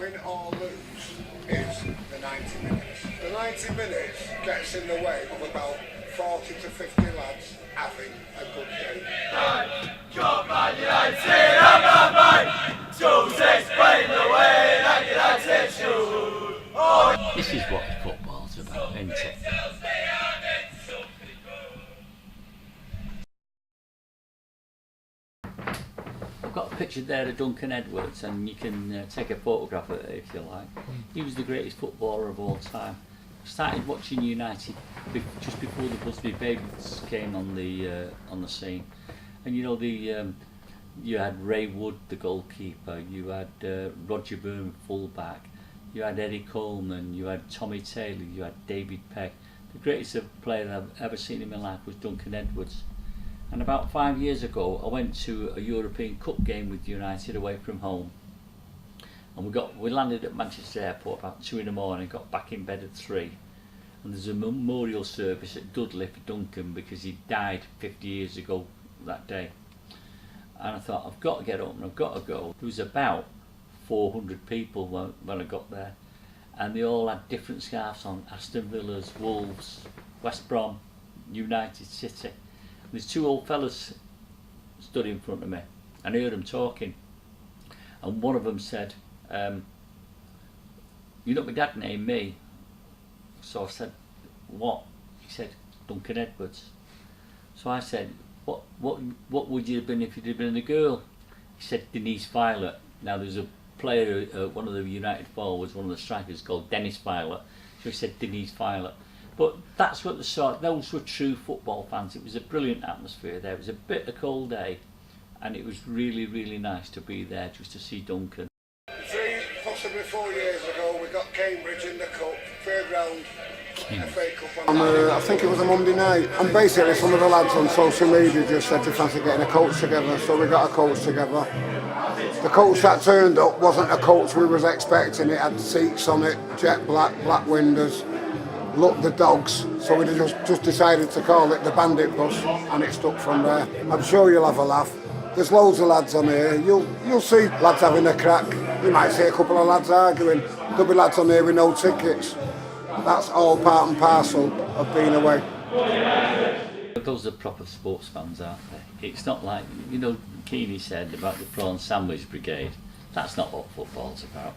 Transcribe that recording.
win or lose, is the 90 minutes. The 90 minutes gets in the way of about 40 to 50 lads having a good day. Come Man United, up and back! Jose's playing the way that United should. Oh. This is what football's about, isn't it? I've got a picture there of Duncan Edwards, and you can take a photograph of it if you like. He was the greatest footballer of all time. I started watching United just before the Busby Babes came on the scene, and you know you had Ray Wood, the goalkeeper, you had Roger Byrne, fullback, you had Eddie Coleman, you had Tommy Taylor, you had David Peck. The greatest player I've ever seen in my life was Duncan Edwards. And about 5 years ago, I went to a European Cup game with United away from home. And we landed at Manchester Airport about 2 in the morning, got back in bed at 3. And there's a memorial service at Dudley for Duncan because he died 50 years ago that day. And I thought, I've got to get up and I've got to go. There was about 400 people when I got there. And they all had different scarves on: Aston Villa's, Wolves, West Brom, United City. There's 2 old fellas stood in front of me, and I heard them talking, and one of them said, "You know my dad named me." So I said, "What?" He said, "Duncan Edwards." So I said, what would you have been if you'd have been a girl?" He said, "Denise Violet." Now there's a player, one of the United forwards, one of the strikers, called Dennis Violet, so he said Denise Violet. But that's what those were true football fans. It was a brilliant atmosphere there. It was a bit of a cold day, and it was really, really nice to be there just to see Duncan. 3, possibly 4 years ago, we got Cambridge in the cup, 3rd round FA Cup on I think it was a Monday night, and basically some of the lads on social media just said to fancy getting a coach together, so we got a coach together. The coach that turned up wasn't a coach we was expecting. It had seats on it, jet black windows, looked the dogs, so we just decided to call it the Bandit Bus, and it stuck from there. I'm sure you'll have a laugh. There's loads of lads on here. You'll see lads having a crack. You might see a couple of lads arguing. There'll be lads on here with no tickets. That's all part and parcel of being away. Those are proper sports fans, aren't they? It's not like, you know, Keeney said about the prawn sandwich brigade. That's not what football's about.